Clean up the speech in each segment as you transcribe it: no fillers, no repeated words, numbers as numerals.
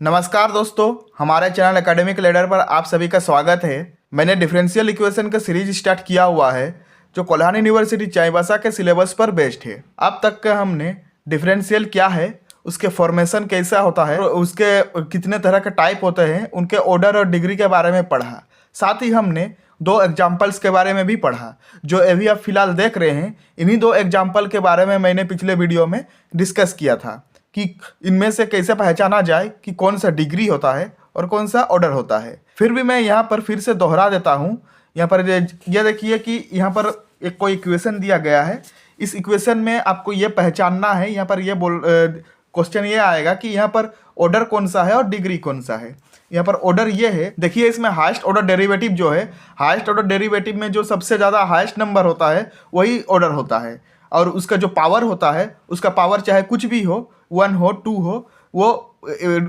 नमस्कार दोस्तों, हमारे चैनल एकेडमिक लैडर पर आप सभी का स्वागत है। मैंने डिफरेंशियल इक्वेशन का सीरीज स्टार्ट किया हुआ है जो कोल्हान यूनिवर्सिटी चाईबासा के सिलेबस पर बेस्ड है। अब तक का हमने डिफरेंशियल क्या है, उसके फॉर्मेशन कैसा होता है, उसके कितने तरह के टाइप होते हैं, उनके ऑर्डर और डिग्री के बारे में पढ़ा। साथ ही हमने दो एग्जाम्पल्स के बारे में भी पढ़ा जो अभी आप फिलहाल देख रहे हैं। इन्हीं दो एग्जाम्पल के बारे में मैंने पिछले वीडियो में डिस्कस किया था कि इनमें से कैसे पहचाना जाए कि कौन सा डिग्री होता है और कौन सा ऑर्डर होता है। फिर भी मैं यहाँ पर फिर से दोहरा देता हूँ। यहाँ पर ये देखिए कि यहाँ पर एक कोई इक्वेशन दिया गया है। इस इक्वेशन में आपको ये पहचानना है, यहाँ पर ये क्वेश्चन ये आएगा कि यहाँ पर ऑर्डर कौन सा है और डिग्री कौन सा है। यहाँ पर ऑर्डर ये है, देखिए इसमें हाईएस्ट ऑर्डर डेरिवेटिव जो है, हाईएस्ट ऑर्डर डेरिवेटिव में जो सबसे ज़्यादा हाईएस्ट नंबर होता है वही ऑर्डर होता है। और उसका जो पावर होता है, उसका पावर चाहे कुछ भी हो, 1 हो 2 हो, वो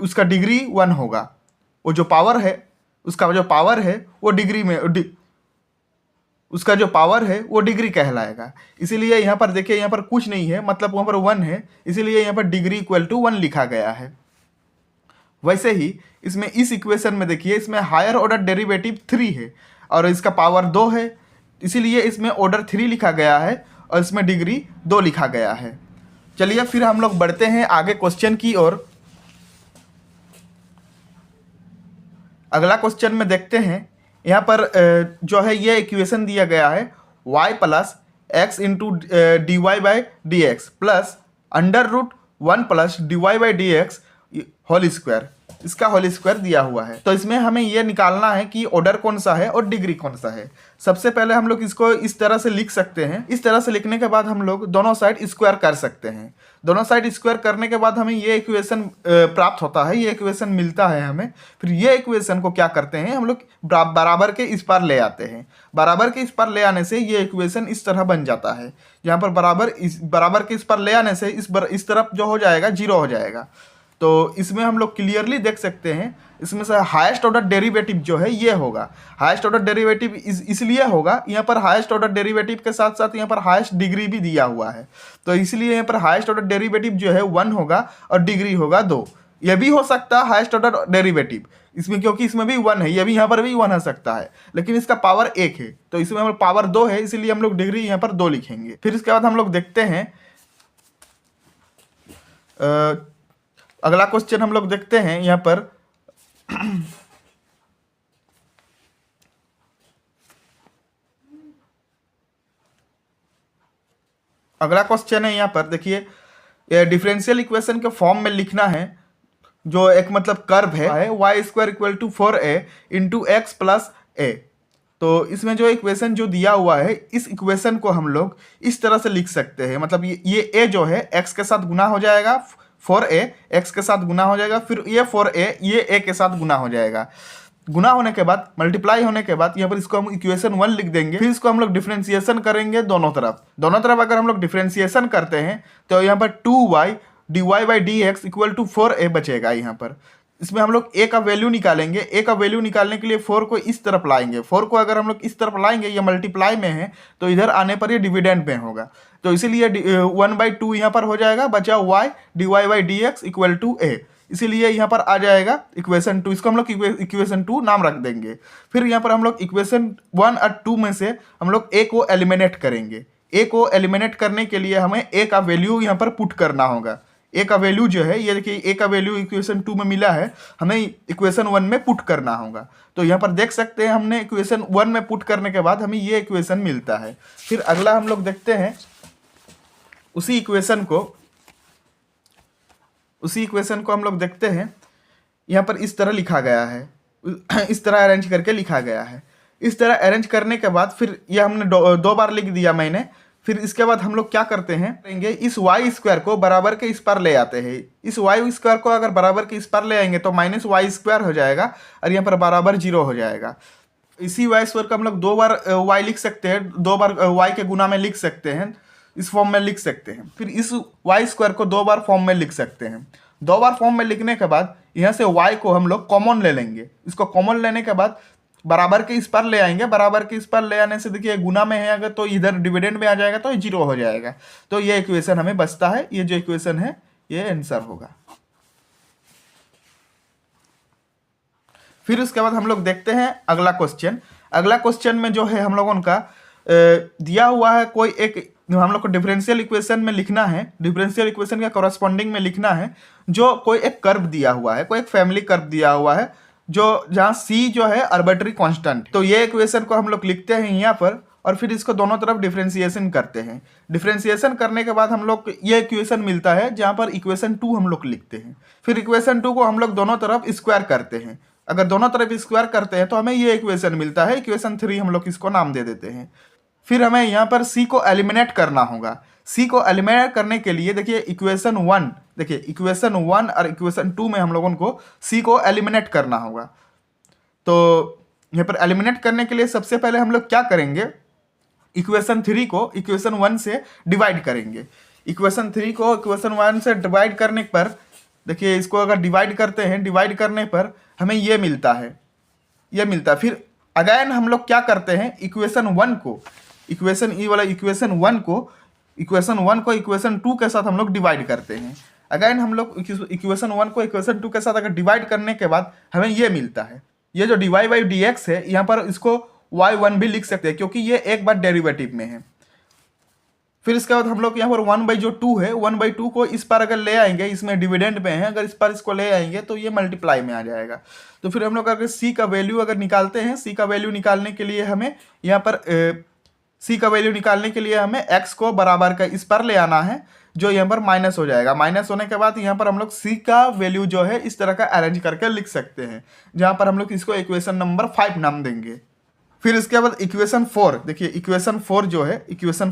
उसका डिग्री 1 होगा। वो जो पावर है, उसका जो पावर है वो डिग्री में उसका जो पावर है वो डिग्री कहलाएगा। इसीलिए यहाँ पर देखिए, यहाँ पर कुछ नहीं है, मतलब वहाँ पर 1 है, इसीलिए यहाँ पर डिग्री इक्वल टू 1 लिखा गया है। वैसे ही इसमें इस इक्वेशन में देखिए, इसमें हायर ऑर्डर डेरिवेटिव 3 है और इसका पावर 2 है, इसीलिए इसमें ऑर्डर 3 लिखा गया है और इसमें डिग्री 2 लिखा गया है। चलिए फिर हम लोग बढ़ते हैं आगे क्वेश्चन की ओर। अगला क्वेश्चन में देखते हैं, यहाँ पर जो है ये इक्वेशन दिया गया है y plus x into d y by d x plus under root 1 plus d y by d x whole square, इसका होल स्क्वायर दिया हुआ है। तो इसमें हमें यह निकालना है कि ऑर्डर कौन सा है और डिग्री कौन सा है। सबसे पहले हम लोग इसको इस तरह से लिख सकते हैं। इस तरह से लिखने के बाद हम लोग दोनों साइड स्क्वायर कर सकते हैं। दोनों साइड स्क्वायर करने के बाद हमें ये इक्वेशन प्राप्त होता है, ये इक्वेशन मिलता है हमें। फिर ये इक्वेशन को क्या करते हैं, हम लोग बराबर के इस पार ले आते हैं। बराबर के इस पार ले आने से ये इक्वेशन इस तरह बन जाता है। यहाँ पर बराबर के इस पार ले आने से इस तरफ जो हो जाएगा 0 हो जाएगा। तो इसमें हम लोग क्लियरली देख सकते हैं, इसमें से हाईएस्ट ऑर्डर डेरिवेटिव जो है ये होगा। हाईएस्ट ऑर्डर डेरिवेटिव इसलिए होगा, यहाँ पर हाईएस्ट ऑर्डर डेरिवेटिव के साथ साथ यहाँ पर हाईएस्ट डिग्री भी दिया हुआ है। तो इसलिए यहाँ पर हाईएस्ट ऑर्डर डेरिवेटिव जो है 1 होगा और डिग्री होगा 2। यह भी हो सकता है हाईएस्ट ऑर्डर डेरिवेटिव इसमें, क्योंकि इसमें भी 1 है, यह भी यहाँ पर भी 1 हो सकता है, लेकिन इसका पावर 1 है। तो इसमें हम पावर 2 है, इसीलिए हम लोग डिग्री यहाँ पर 2 लिखेंगे। फिर इसके बाद हम लोग देखते हैं अगला क्वेश्चन हम लोग देखते हैं। यहाँ पर अगला क्वेश्चन है, यहाँ पर देखिए डिफरेंशियल इक्वेशन के फॉर्म में लिखना है। जो एक मतलब कर्व है y square equal to 4a into x plus a. तो इसमें जो इक्वेशन जो दिया हुआ है, इस इक्वेशन को हम लोग इस तरह से लिख सकते हैं। मतलब ये a जो है x के साथ गुना हो जाएगा, 4a x के साथ गुना हो जाएगा, फिर ये 4a ये a के साथ गुना हो जाएगा। गुना होने के बाद, मल्टीप्लाई होने के बाद यहाँ पर इसको हम इक्वेशन 1 लिख देंगे। फिर इसको हम लोग डिफरेंशिएशन करेंगे दोनों तरफ अगर हम लोग डिफरेंशिएशन करते हैं तो यहाँ पर 2y d y by d x equal to 4a बचेगा। यहाँ पर इसमें हम लोग a का वैल्यू निकालेंगे। a का वैल्यू निकालने के लिए 4 को इस तरफ लाएंगे। 4 को अगर हम लोग इस तरफ लाएंगे, ये मल्टीप्लाई में है तो इधर आने पर ये डिविडेंड में होगा। तो इसीलिए 1/2 यहाँ पर हो जाएगा, बचा y d y by d x equal to a। इसीलिए यहाँ पर आ जाएगा इक्वेशन 2। इसको हम लोग इक्वेशन 2 नाम रख देंगे। फिर यहाँ पर हम लोग इक्वेशन 1 और 2 में से हम लोग a को एलिमिनेट करेंगे। a को एलिमिनेट करने के लिए हमें a का वैल्यू यहाँ पर पुट करना होगा। a का वैल्यू जो है, ये देखिए a का वैल्यू इक्वेशन 2 में मिला है, हमें इक्वेशन 1 में पुट करना होगा। तो यहाँ पर देख सकते हैं, हमने इक्वेशन 1 में पुट करने के बाद हमें ये इक्वेशन मिलता है। फिर अगला हम लोग देखते हैं, उसी इक्वेशन को हम लोग देखते हैं। यहाँ पर इस तरह लिखा गया है, इस तरह अरेंज करके लिखा गया है। इस तरह अरेंज करने के बाद फिर ये हमने दो बार लिख दिया मैंने। फिर इसके बाद हम लोग क्या करते हैं, इस y स्क्वायर को बराबर के इस पर ले आते हैं। इस y स्क्वायर को अगर बराबर के इस पर ले आएंगे तो माइनस वाई स्क्वायर हो जाएगा और यहाँ पर बराबर 0 हो जाएगा। इसी y स्क्वायर को हम लोग 2 बार y लिख सकते हैं, 2 बार y के गुना में लिख सकते हैं, इस फॉर्म में लिख सकते हैं। फिर इस y स्क्वायर को 2 बार फॉर्म में लिख सकते हैं। 2 बार फॉर्म में लिखने के बाद यहाँ से y को हम लोग कॉमन ले लेंगे। इसको कॉमन लेने के बाद बराबर के इस पर ले आएंगे। बराबर के इस पर ले आने से देखिए गुना में है अगर, तो इधर डिविडेंड में आ जाएगा तो 0 हो जाएगा। तो ये इक्वेशन हमें बचता है। ये जो इक्वेशन है ये आंसर होगा। फिर उसके बाद हम लोग देखते हैं अगला क्वेश्चन। अगला क्वेश्चन में जो है हम लोगों का दिया हुआ है कोई एक, हम लोग को डिफरेंशियल इक्वेशन में लिखना है, डिफरेंशियल इक्वेशन के कॉरस्पॉन्डिंग में लिखना है जो कोई एक कर्व दिया हुआ है, कोई एक फैमिली कर्व दिया हुआ है जो जहाँ c जो है आर्बिट्ररी कांस्टेंट। तो ये इक्वेशन को हम लोग लिखते हैं यहाँ पर और फिर इसको दोनों तरफ डिफरेंशिएशन करते हैं। डिफरेंशिएशन करने के बाद हम लोग ये इक्वेशन मिलता है जहाँ पर इक्वेशन 2 हम लोग लिखते हैं। फिर इक्वेशन 2 को हम लोग दोनों तरफ स्क्वायर करते हैं। अगर दोनों तरफ स्क्वायर करते हैं तो हमें ये इक्वेशन मिलता है, इक्वेशन 3 हम लोग इसको नाम दे देते हैं। फिर हमें यहाँ पर c को एलिमिनेट करना होगा। c को एलिमिनेट करने के लिए देखिए इक्वेशन 1, देखिए इक्वेशन 1 और इक्वेशन 2 में हम लोगों को c को एलिमिनेट करना होगा। तो यहाँ पर एलिमिनेट करने के लिए सबसे पहले हम लोग क्या करेंगे, इक्वेशन 3 को इक्वेशन 1 से डिवाइड करेंगे। इक्वेशन 3 को इक्वेशन 1 से डिवाइड करने पर देखिए इसको अगर डिवाइड करते हैं, डिवाइड करने पर हमें ये मिलता है, ये मिलता है। फिर अगेन हम लोग क्या करते हैं, इक्वेशन 1 को इक्वेशन ई वाला इक्वेशन 1 को इक्वेशन 2 के साथ हम लोग डिवाइड करते हैं। अगेन हम लोग इक्वेशन 1 को इक्वेशन 2 के साथ अगर डिवाइड करने के बाद हमें ये मिलता है, ये जो dy बाई डी एक्स है यहाँ पर इसको y1 भी लिख सकते हैं क्योंकि ये एक बार डेरिवेटिव में है। फिर इसके बाद हम लोग यहाँ पर 1/2 है, 1/2 को इस पर अगर ले आएंगे, इसमें डिविडेंड में है, अगर इस पर इसको ले आएंगे तो ये मल्टीप्लाई में आ जाएगा। तो फिर हम लोग अगर c का वैल्यू अगर निकालते हैं, c का वैल्यू निकालने के लिए हमें यहाँ पर c का वैल्यू निकालने के लिए हमें x को बराबर का इस पर ले आना है जो यहाँ पर माइनस हो जाएगा। माइनस होने के बाद यहाँ पर हम लोग c का वैल्यू जो है इस तरह का अरेंज करके लिख सकते हैं, जहाँ पर हम लोग इसको इक्वेशन नंबर 5 नाम देंगे। फिर इसके बाद इक्वेशन 4, देखिए इक्वेशन 4 जो है इक्वेशन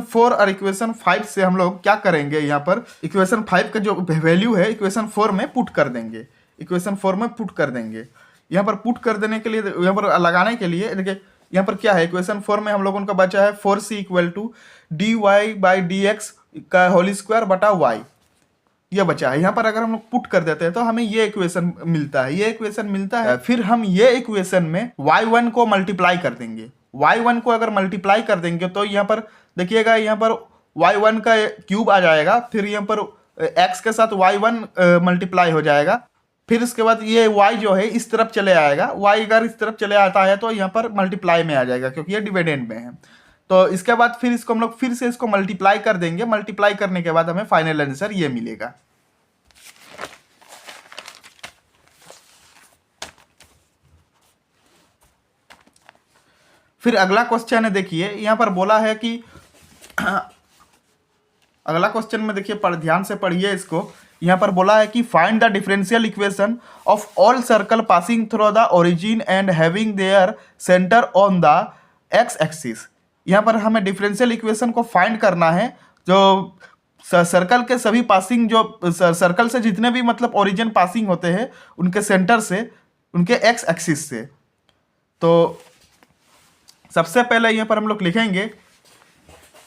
4 और इक्वेशन 5 से हम लोग क्या करेंगे, यहाँ पर इक्वेशन 5 का जो वैल्यू है इक्वेशन 4 में पुट कर देंगे, इक्वेशन 4 में पुट कर देंगे। यहाँ पर पुट कर देने के लिए, यहाँ पर लगाने के लिए देखिए यहाँ पर क्या है, इक्वेशन 4 में हम लोगों का बचा है 4c इक्वल टू dy/dx का होल स्क्वायर बटा y, ये बचा है। यहाँ पर अगर हम लोग पुट कर देते हैं तो हमें ये इक्वेशन मिलता है, ये इक्वेशन मिलता है। फिर हम ये इक्वेशन में y1 को मल्टीप्लाई कर देंगे, y1 को अगर मल्टीप्लाई कर देंगे तो यहाँ पर देखिएगा यहाँ पर y1 का क्यूब आ जाएगा, फिर यहाँ पर x के साथ y1 मल्टीप्लाई हो जाएगा। फिर इसके बाद ये y जो है इस तरफ चले आएगा, y अगर इस तरफ चले आता है तो यहाँ पर मल्टीप्लाई में आ जाएगा क्योंकि ये डिविडेंड में है। तो इसके बाद फिर इसको हम लोग फिर से इसको मल्टीप्लाई कर देंगे, मल्टीप्लाई करने के बाद हमें फाइनल आंसर ये मिलेगा। फिर अगला क्वेश्चन है, देखिए यहाँ पर बोला है कि अगला क्वेश्चन में देखिए ध्यान से पढ़िए इसको। यहाँ पर बोला है कि find the differential equation of all circle passing through the origin and having their centre on the x axis. यहाँ पर हमें डिफरेंशियल इक्वेशन को फाइंड करना है जो सर्कल के सभी पासिंग, जो सर्कल से जितने भी मतलब ओरिजिन पासिंग होते हैं उनके सेंटर से, उनके एक्स एक्सिस से। तो सबसे पहले यहाँ पर हम लोग लिखेंगे,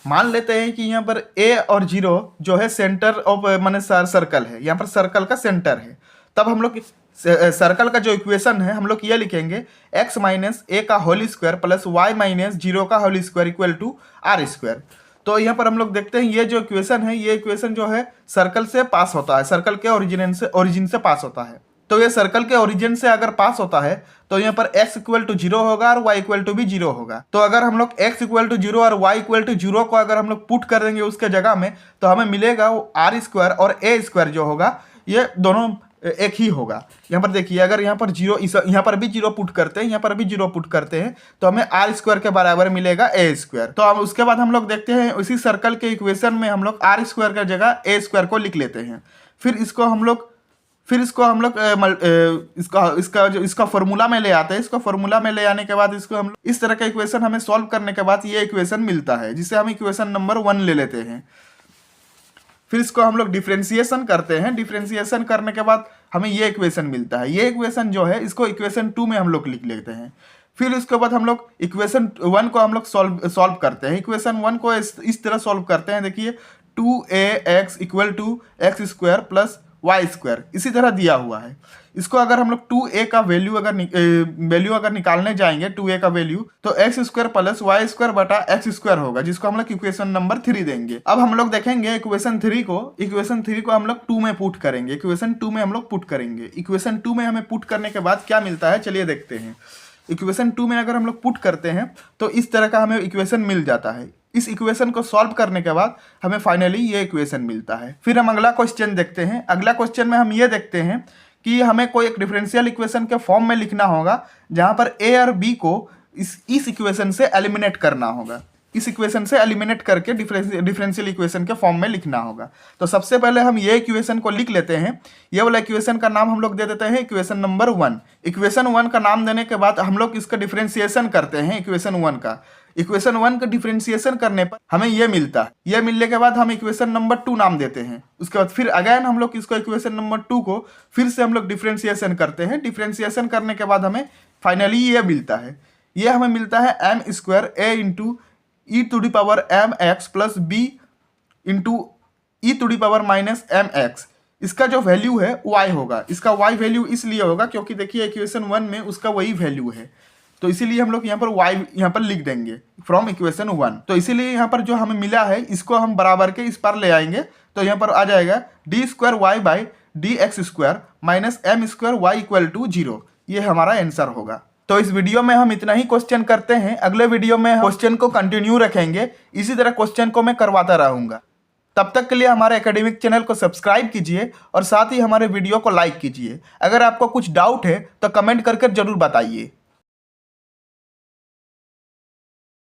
मान लेते हैं कि यहाँ पर a और 0 जो है सेंटर ऑफ माने सर्कल है, यहाँ पर सर्कल का सेंटर है। तब हम लोग सर्कल का जो इक्वेशन है हम लोग ये लिखेंगे x माइनस a का whole square plus y minus 0 का whole square equal to r square. तो यहाँ पर हम लोग देखते हैं ये जो इक्वेशन है, ये इक्वेशन जो है सर्कल से पास होता है, सर्कल के ओरिजिन से पास होता है। तो ये सर्कल के ओरिजिन से अगर पास होता है तो यहाँ पर x इक्वल टू 0 होगा और y इक्वल टू भी 0 होगा। तो अगर हम लोग x इक्वल टू 0 और y इक्वल टू 0 को अगर हम लोग पुट कर देंगे उसके जगह में तो हमें मिलेगा वो r स्क्वायर और a स्क्वायर जो होगा ये दोनों एक ही होगा। यहाँ पर देखिए अगर यहाँ पर 0, यहाँ पर भी 0 पुट करते हैं, यहाँ पर भी 0 पुट करते हैं तो हमें r स्क्वायर के बराबर मिलेगा a स्क्वायर। तो अब उसके बाद हम लोग देखते हैं उसी सर्कल के इक्वेशन में हम लोग r स्क्वायर की जगह a स्क्वायर को लिख लेते हैं। फिर इसको हम लोग इसका फॉर्मूला में ले आते हैं। इसको फॉर्मूला में ले आने के बाद इसको हम इस तरह का इक्वेशन हमें सॉल्व करने के बाद ये इक्वेशन मिलता है जिसे हम इक्वेशन नंबर 1 ले लेते हैं। फिर इसको हम लोग डिफरेंशिएशन करते हैं, डिफरेंशिएशन करने के बाद हमें ये इक्वेशन मिलता है। ये इक्वेशन जो है इसको इक्वेशन 2 में हम लोग लिख लेते हैं। फिर उसके बाद हम लोग इक्वेशन 1 को हम लोग सॉल्व करते हैं। इक्वेशन 1 को इस तरह सॉल्व करते हैं, देखिए 2ax equal to x square plus y square इसी तरह दिया हुआ है। इसको अगर हम लोग 2a का वैल्यू अगर निकालने जाएंगे 2a का वैल्यू, तो x square plus y square बटा एक्स स्क्वायर होगा, जिसको हम लोग इक्वेशन नंबर 3 देंगे। अब हम लोग देखेंगे इक्वेशन 3 को हम लोग 2 में पुट करेंगे। इक्वेशन 2 में हम लोग पुट करेंगे। इक्वेशन 2 में हमें पुट करने के बाद क्या मिलता है चलिए देखते हैं। इक्वेशन 2 में अगर हम लोग पुट करते हैं तो इस तरह का हमें इक्वेशन मिल जाता है। इस इक्वेशन को सॉल्व करने के बाद हमें फाइनली ये इक्वेशन मिलता है। फिर हम अगला क्वेश्चन देखते हैं। अगला क्वेश्चन में हम ये देखते हैं कि हमें कोई एक डिफरेंशियल इक्वेशन के फॉर्म में लिखना होगा, जहां पर ए और बी को इस इक्वेशन से एलिमिनेट करना होगा। इस इक्वेशन से एलिमिनेट करके डिफरेंशियल इक्वेशन के फॉर्म में लिखना होगा। तो सबसे पहले हम ये इक्वेशन को लिख लेते हैं। ये वाला इक्वेशन का नाम हम लोग दे देते हैं इक्वेशन नंबर 1। इक्वेशन 1 का नाम देने के बाद हम लोग इसका डिफरेंशिएशन करते हैं इक्वेशन 1 का। इक्वेशन 1 का डिफरेंशिएशन करने पर हमें ये मिलता है। ये मिलने के बाद हम इक्वेशन नंबर 2 नाम देते हैं। उसके बाद फिर अगेन हम लोग इसको इक्वेशन नंबर 2 को फिर से हम लोग डिफरेंशिएशन करते हैं। डिफरेंशिएशन करने के बाद हमें फाइनली ये मिलता है। ये हमें मिलता है m square a into e to the power m x plus b into e to the power minus m x. इसका जो वैल्यू है y होगा। इसका y वैल्यू इसलिए होगा क्योंकि देखिए इक्वेशन 1 में उसका वही वैल्यू है, तो इसीलिए हम लोग यहाँ पर y यहाँ पर लिख देंगे फ्रॉम इक्वेशन 1। तो इसीलिए यहाँ पर जो हमें मिला है इसको हम बराबर के इस पर ले आएंगे, तो यहाँ पर आ जाएगा d square y by d x square minus m square y equal to 0। ये हमारा आंसर होगा। तो इस वीडियो में हम इतना ही क्वेश्चन करते हैं। अगले वीडियो में क्वेश्चन को कंटिन्यू रखेंगे। इसी तरह क्वेश्चन को मैं करवाता रहूंगा। तब तक के लिए हमारे एकेडमिक चैनल को सब्सक्राइब कीजिए और साथ ही हमारे वीडियो को लाइक कीजिए। अगर आपको कुछ डाउट है तो कमेंट करके जरूर बताइए।